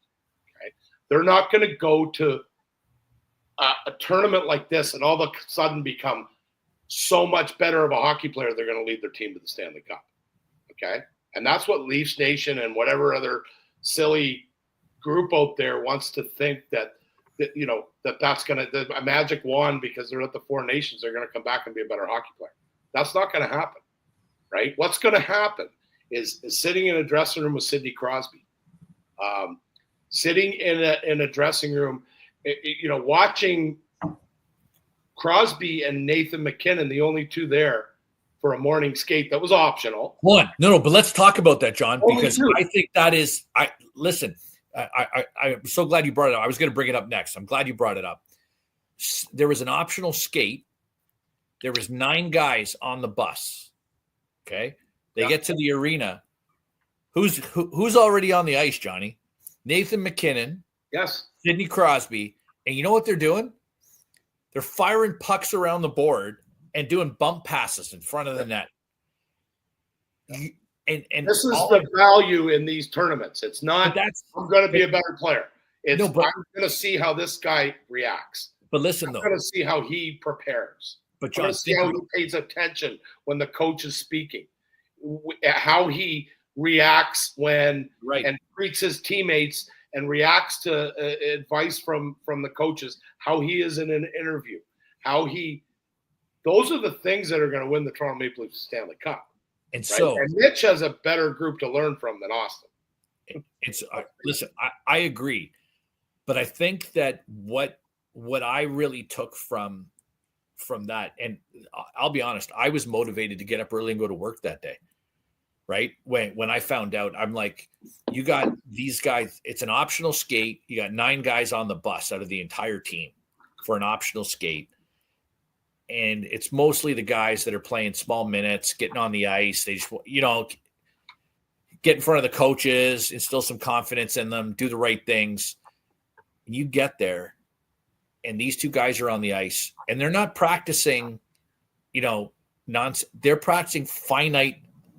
Okay, they're not going to go to a tournament like this and all of a sudden become so much better of a hockey player. They're going to lead their team to the Stanley Cup. Okay, and that's what Leafs Nation and whatever other silly group out there wants to think that's going to a magic wand because they're at the Four Nations. They're going to come back and be a better hockey player. That's not going to happen. Right? What's going to happen is sitting in a dressing room with Sidney Crosby, sitting in a dressing room, watching Crosby and Nathan McKinnon, the only two there for a morning skate that was optional. No, but let's talk about that, John, because Only two. I think that is. I'm so glad you brought it up. I was going to bring it up next. I'm glad you brought it up. There was an optional skate. There was 9 guys on the bus. Okay, they get to the arena. Who's already on the ice, Johnny? Nathan McKinnon. Yes. Sidney Crosby. And you know what they're doing? They're firing pucks around the board and doing bump passes in front of the net. And this is the value in these tournaments. It's not I'm going to be a better player. I'm going to see how this guy reacts. But listen, I'm going to see how he prepares. But John, see how he pays attention when the coach is speaking, how he reacts when and treats his teammates and reacts to advice from the coaches, how he is in an interview, those are the things that are going to win the Toronto Maple Leafs Stanley Cup. And and Mitch has a better group to learn from than Austin. Listen, I agree, but I think that what I really took from that, and I'll be honest, I was motivated to get up early and go to work that day. Right. When I found out, I'm like, you got these guys, it's an optional skate. You got 9 guys on the bus out of the entire team for an optional skate. And it's mostly the guys that are playing small minutes, getting on the ice. They just, get in front of the coaches, instill some confidence in them, do the right things. And you get there, and these 2 guys are on the ice, and they're not practicing, they're practicing finite,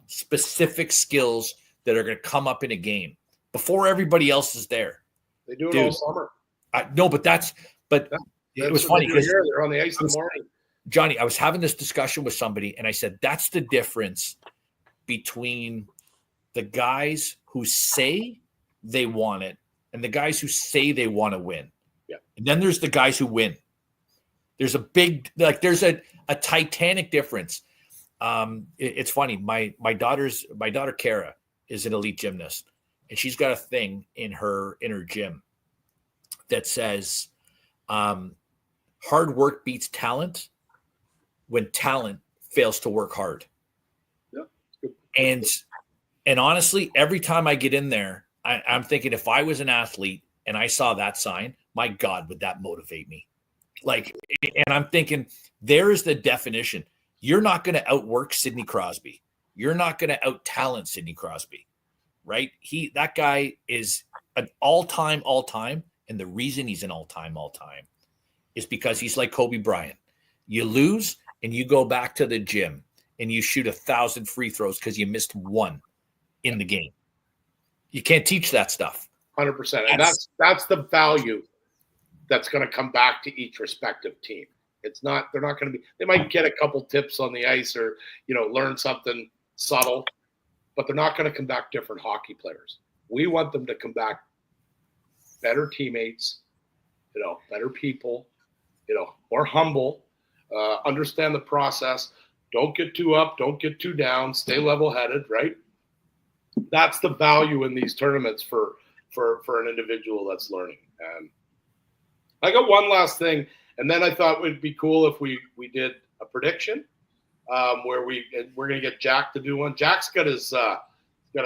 specific skills that are going to come up in a game before everybody else is there. They do it all summer. It was funny because they're on the ice in the morning. Johnny, I was having this discussion with somebody, and I said, that's the difference between the guys who say they want it and the guys who say they want to win. Yeah. And then there's the guys who win. There's a big, there's a titanic difference. It's funny. My daughter Kara is an elite gymnast, and she's got a thing in her gym that says, hard work beats talent when talent fails to work hard. Yeah. And honestly, every time I get in there, I'm thinking, if I was an athlete and I saw that sign, my God, would that motivate me? And I'm thinking, there is the definition. You're not going to outwork Sidney Crosby. You're not going to out-talent Sidney Crosby, right? That guy is an all-time. And the reason he's an all-time is because he's like Kobe Bryant. You lose and you go back to the gym and you shoot 1,000 free throws because you missed 1 in the game. You can't teach that stuff. 100%. And that's the value that's going to come back to each respective team. They're not going to be, they might get a couple tips on the ice or, learn something subtle, but they're not going to come back different hockey players. We want them to come back better teammates, better people, more humble, understand the process. Don't get too up, don't get too down, stay level-headed, right? That's the value in these tournaments for an individual that's learning. And I got one last thing, and then I thought it would be cool if we did a prediction where we're going to get Jack to do one. Jack's got a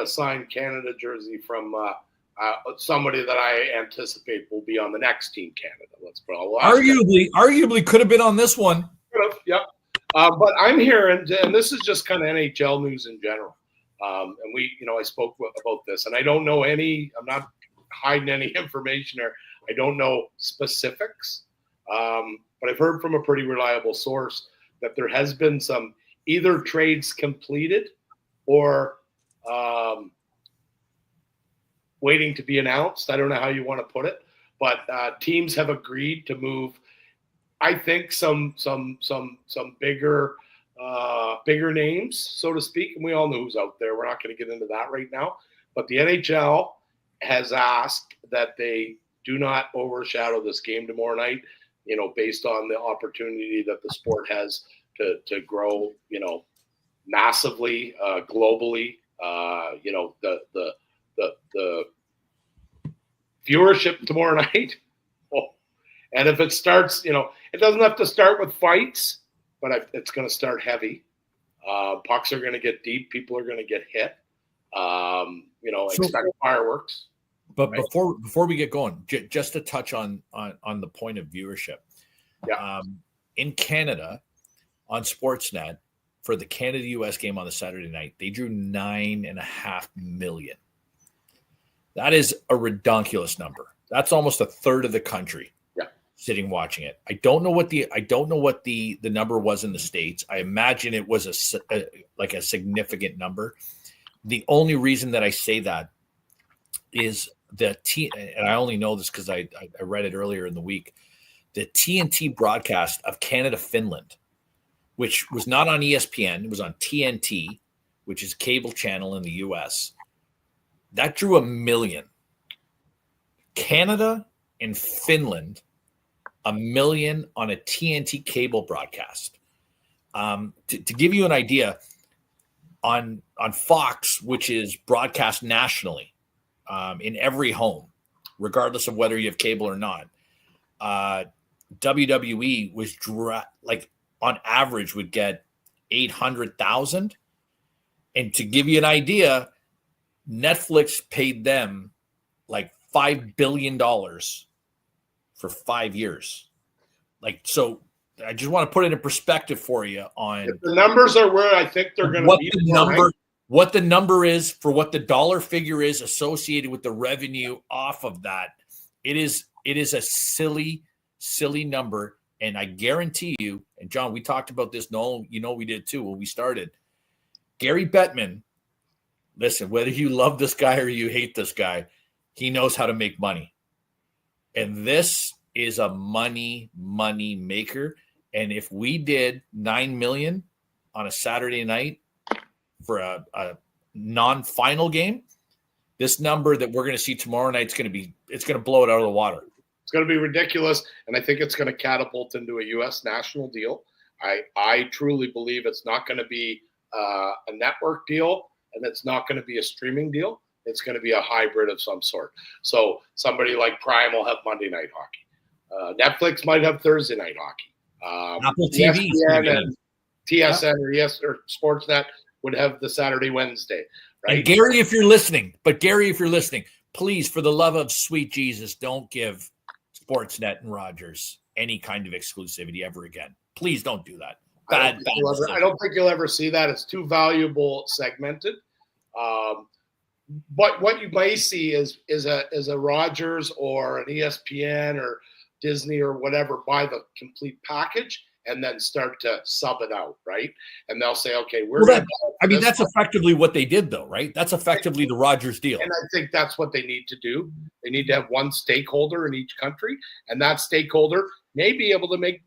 signed Canada jersey from somebody that I anticipate will be on the next Team Canada. Let's put arguably could have been on this one. Yep. But I'm here, and this is just kind of NHL news in general. And I spoke about this, and I don't know I'm not hiding any information or I don't know specifics. But I've heard from a pretty reliable source that there has been some either trades completed or waiting to be announced. I don't know how you want to put it, but teams have agreed to move. I think some bigger names, so to speak, and we all know who's out there. We're not going to get into that right now. But the NHL has asked that they do not overshadow this game tomorrow night, based on the opportunity that the sport has to grow, massively, globally. The viewership tomorrow night. And if it starts, it doesn't have to start with fights, but it's going to start heavy. Pucks are going to get deep. People are going to get hit. Expect fireworks. But right? before we get going, just to touch on the point of viewership. Yeah. In Canada, on Sportsnet, for the Canada-US game on the Saturday night, they drew 9.5 million. That is a redonkulous number. That's almost a third of the country. Sitting watching it. I don't know what the number was in the States. I imagine it was a significant number. The only reason that I say that is and I only know this because I read it earlier in the week, the TNT broadcast of Canada-Finland, which was not on ESPN, it was on TNT, which is cable channel in the US. That drew 1 million. Canada and Finland, 1 million on a TNT cable broadcast. To give you an idea, on Fox, which is broadcast nationally in every home, regardless of whether you have cable or not, WWE was on average would get 800,000. And to give you an idea, Netflix paid them like $5 billion for 5 years. So I just want to put it in perspective for you on if the numbers are where I think they're going to be. What the number is for what the dollar figure is associated with the revenue off of that. It is a silly number. And I guarantee you, and John, we talked about this. No, we did too when we started. Gary Bettman, listen, whether you love this guy or you hate this guy, he knows how to make money. And this is a money maker. And if we did 9 million on a Saturday night for a non-final game, this number that we're going to see tomorrow night it's going to blow it out of the water. It's going to be ridiculous. And I think it's going to catapult into a U.S. national deal. I truly believe it's not going to be a network deal, and it's not going to be a streaming deal. It's going to be a hybrid of some sort. So somebody like Prime will have Monday night hockey. Netflix might have Thursday night hockey. Apple TV and TSN or Sportsnet would have the Saturday, Wednesday. Right? And Gary, if you're listening, please, for the love of sweet Jesus, don't give Sportsnet and Rogers any kind of exclusivity ever again. Please don't do that. I don't think you'll ever see that. It's too valuable segmented. But what you may see is a Rogers or an ESPN or Disney or whatever buy the complete package and then start to sub it out, right? And they'll say, okay, that's effectively what they did, though, right? That's effectively the Rogers deal. And I think that's what they need to do. They need to have one stakeholder in each country, and that stakeholder may be able to make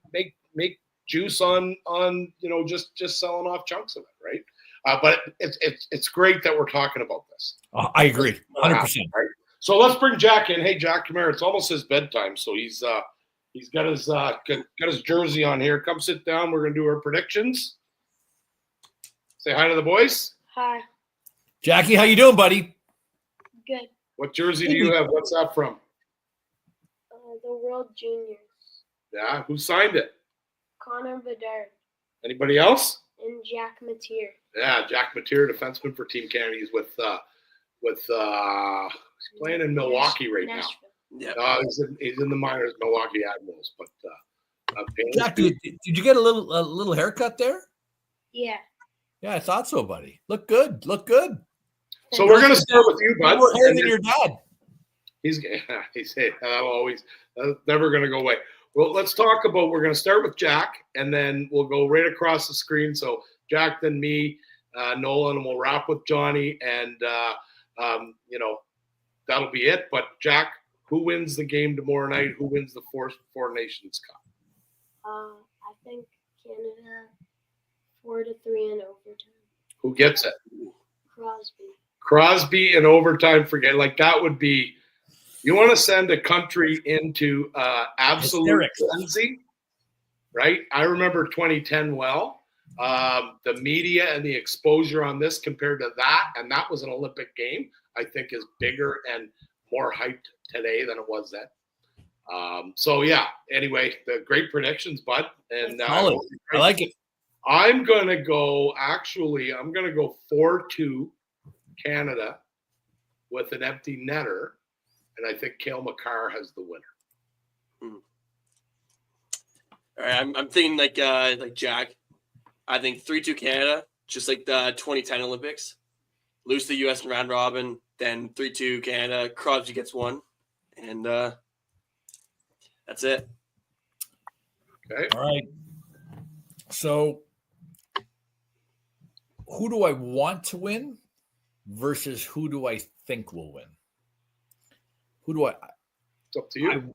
juice on just selling off chunks of it, right? But it's great that we're talking about this. I agree, 100%. Right? So let's bring Jack in. Hey, Jack, come here. It's almost his bedtime, so he's got his jersey on here. Come sit down. We're gonna do our predictions. Say hi to the boys. Hi. Jackie, how you doing, buddy? Good. What jersey do you have? What's that from? The World Juniors. Yeah, who signed it? Connor Bedard Anybody else? and Jack Mateer. Yeah, Jack Mateer, defenseman for Team Canada. He's he's playing in Milwaukee right Nashville. Yeah. now. He's in the minors, Milwaukee Admirals. But Jack, did you get a little haircut there? Yeah. Yeah, I thought so, buddy. Look good. so we're gonna start with you, bud. More hair than your dad. He's that's never gonna go away. Well, let's talk about. We're gonna start with Jack, and then we'll go right across the screen. So Jack, then me, Nolan, and we'll wrap with Johnny, and that'll be it. But Jack, who wins the game tomorrow night? Who wins the Four Nations Cup? I think Canada 4-3 in overtime. Who gets it? Crosby. Crosby in overtime. Forget that would be. You want to send a country into absolute frenzy, right? I remember 2010 well. The media and the exposure on this compared to that, and that was an Olympic game, I think is bigger and more hyped today than it was then. So yeah, anyway, the great predictions, bud. And I like it. I'm going to go 4-2 Canada with an empty netter, and I think Cale Makar has the winner. All right, I'm thinking like Jack. I think 3-2 Canada, just like the 2010 Olympics. Lose to the U.S. in round robin, then 3-2 Canada. Crosby gets one, and that's it. Okay. All right. So, who do I want to win versus who do I think will win? Who do I? It's up to you.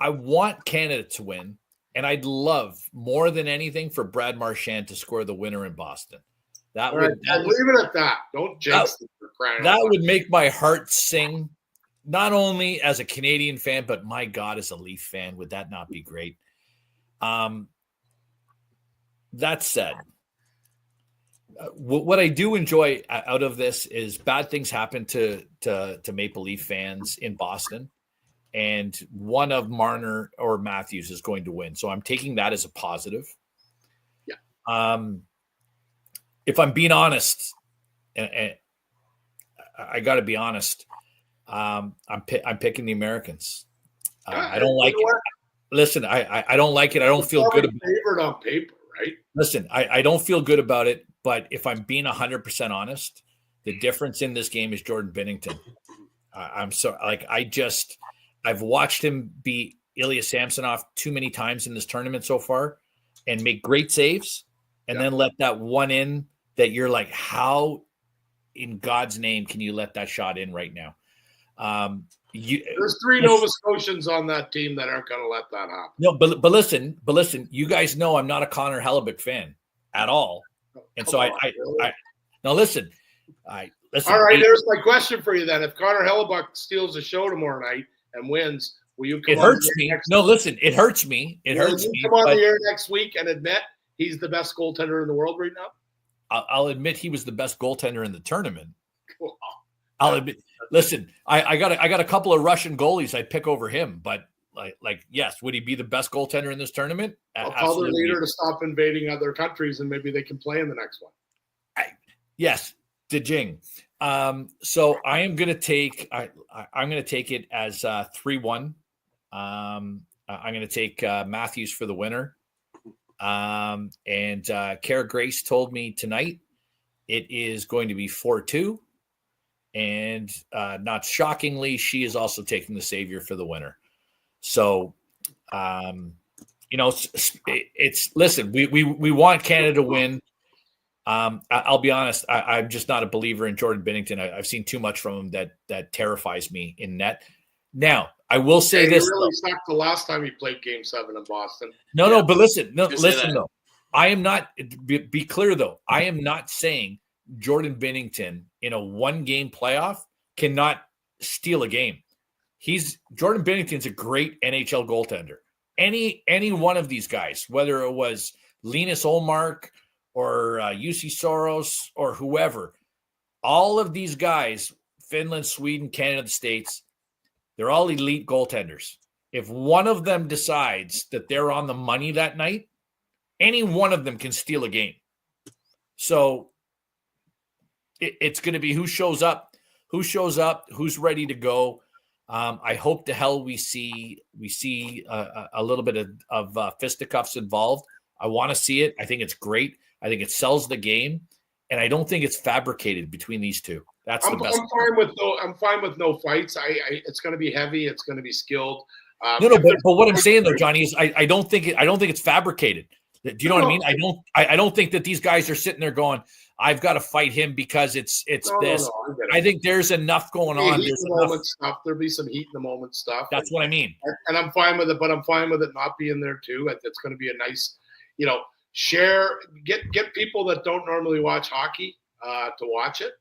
I want Canada to win, and I'd love more than anything for Brad Marchand to score the winner in Boston. That All would right, leave it at that. Don't jinx it for crying out that loud. would make my heart sing. Not only as a Canadian fan, but my God, as a Leaf fan, would that not be great? That said, what I do enjoy out of this is bad things happen to Maple Leaf fans in Boston, and one of Marner or Matthews is going to win. So I'm taking that as a positive. Yeah. If I'm being honest, and I got to be honest, I'm picking the Americans. I don't like it. Listen, I don't like it. I don't feel good about it. Favored on paper, right? Listen, I don't feel good about it, but if I'm being 100% honest, the difference in this game is Jordan Binnington. I've watched him beat Ilya Samsonov too many times in this tournament so far and make great saves and then let that one in that you're like, how in God's name can you let that shot in right now? There's 3 Nova Scotians on that team that aren't going to let that happen. No, but listen, you guys know I'm not a Connor Hellebuyck fan at all. And so now listen. All right, there's my question for you then. If Connor Hellebuyck steals the show tomorrow night and wins, will you come It hurts me. No, listen, it hurts me. It hurts me. Come on the air next week and admit he's the best goaltender in the world right now? I'll admit he was the best goaltender in the tournament. Cool. I'll admit. Listen, I got a couple of Russian goalies I'd pick over him, but like yes, would he be the best goaltender in this tournament? I'll tell their leader to stop invading other countries and maybe they can play in the next one. Yes, Dejing. So I am going to take. I'm going to take it as 3-1. I'm going to take Matthews for the winner. And Kara Grace told me tonight it is going to be 4-2. And not shockingly, she is also taking the Savior for the winner. So, it's listen, we want Canada to win. I'll be honest, I'm just not a believer in Jordan Binnington. I've seen too much from him that terrifies me in net. Now, I will say this. He really sucked the last time he played Game 7 in Boston. No, but listen, though. I am not, be clear though. I am not saying Jordan Binnington in a 1-game playoff cannot steal a game. Jordan Binnington's a great NHL goaltender. Any one of these guys, whether it was Linus Ullmark or UC Soros or whoever, all of these guys, Finland, Sweden, Canada, the States, they're all elite goaltenders. If one of them decides that they're on the money that night, any one of them can steal a game. So it's going to be who shows up, who's ready to go. I hope to hell we see a little bit of fisticuffs involved. I want to see it. I think it's great. I think it sells the game, and I don't think it's fabricated between these two. That's the best. I'm fine with no fights. It's going to be heavy. It's going to be skilled. But what I'm saying though, Johnny, is I don't think it's fabricated. Do you know what I mean? I don't think that these guys are sitting there going, I've got to fight him because it's this. No, I think there's enough going on. There's enough stuff. There'll be some heat in the moment stuff. That's what I mean. And I'm fine with it, but I'm fine with it not being there too. It's going to be a nice, get people that don't normally watch hockey to watch it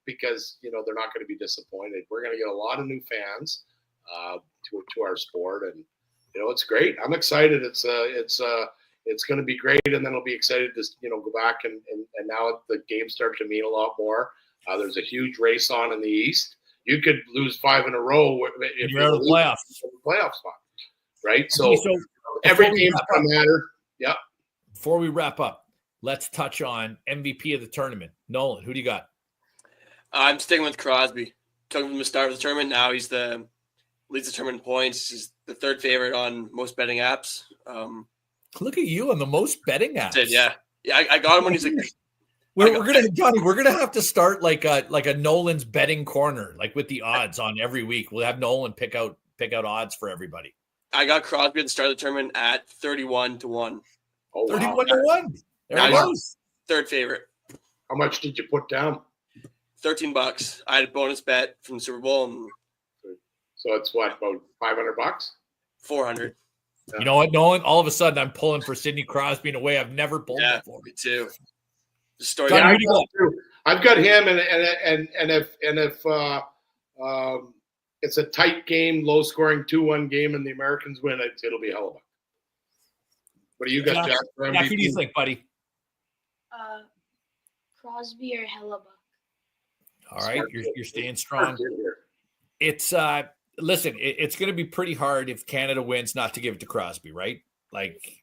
because they're not going to be disappointed. We're going to get a lot of new fans to our sport, and it's great. I'm excited. It's going to be great, and then I'll be excited to go back and now the games start to mean a lot more. There's a huge race on in the East. You could lose 5 in a row if you're out of the playoff spot, right? So every game's going to matter. Yeah. Before we wrap up, let's touch on MVP of the tournament. Nolan, who do you got? I'm sticking with Crosby. Took him from the start of the tournament. Now he's leads the tournament in points. He's the third favorite on most betting apps. Look at you on the most betting apps. Yeah. I got him when he's like. We're gonna have to start like a Nolan's betting corner, like with the odds on every week. We'll have Nolan pick out odds for everybody. I got Crosby at the start of the tournament at 31-1. Oh, 31-1. There he goes. Third favorite. How much did you put down? $13. I had a bonus bet from the Super Bowl. So it's what, about $500? $400. You know what, Nolan? All of a sudden, I'm pulling for Sidney Crosby in a way I've never pulled before. Me too. The story. Yeah, I've got him, and if it's a tight game, low scoring 2-1 game, and the Americans win, it'll be Hellebuyck. What do you got, Jack? Jack, who do you think, buddy? Crosby or Hellebuyck. All right, you're staying strong. It's listen, it's going to be pretty hard if Canada wins not to give it to Crosby, right? Like,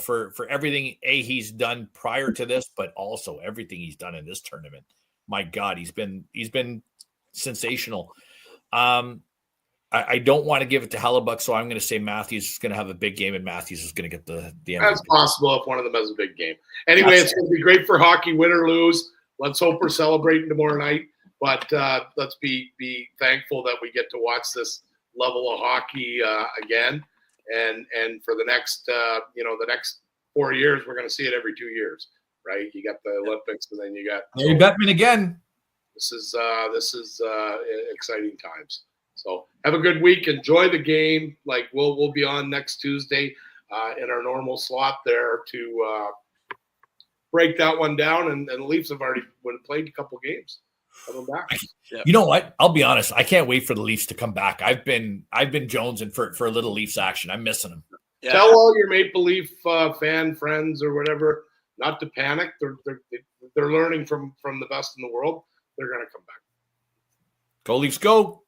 for everything he's done prior to this, but also everything he's done in this tournament. My God, he's been sensational. I don't want to give it to Hellebuyck, so I'm going to say Matthews is going to have a big game, and Matthews is going to get the MVP. That's possible if one of them has a big game. Anyway, it's going to be great for hockey, win or lose. Let's hope we're celebrating tomorrow night. But let's be thankful that we get to watch this level of hockey again, and for the next the next 4 years, we're going to see it every 2 years, right? You got the Olympics, and then you got Harry Bettman again. This is exciting times. So have a good week. Enjoy the game. Like we'll be on next Tuesday in our normal slot there to break that one down. And the Leafs have already played a couple games. Coming back. Yeah. You know what? I'll be honest. I can't wait for the Leafs to come back. I've been jonesing for a little Leafs action. I'm missing them. Yeah. Tell all your Maple Leaf fan friends or whatever not to panic. They're learning from the best in the world. They're going to come back. Go Leafs, go!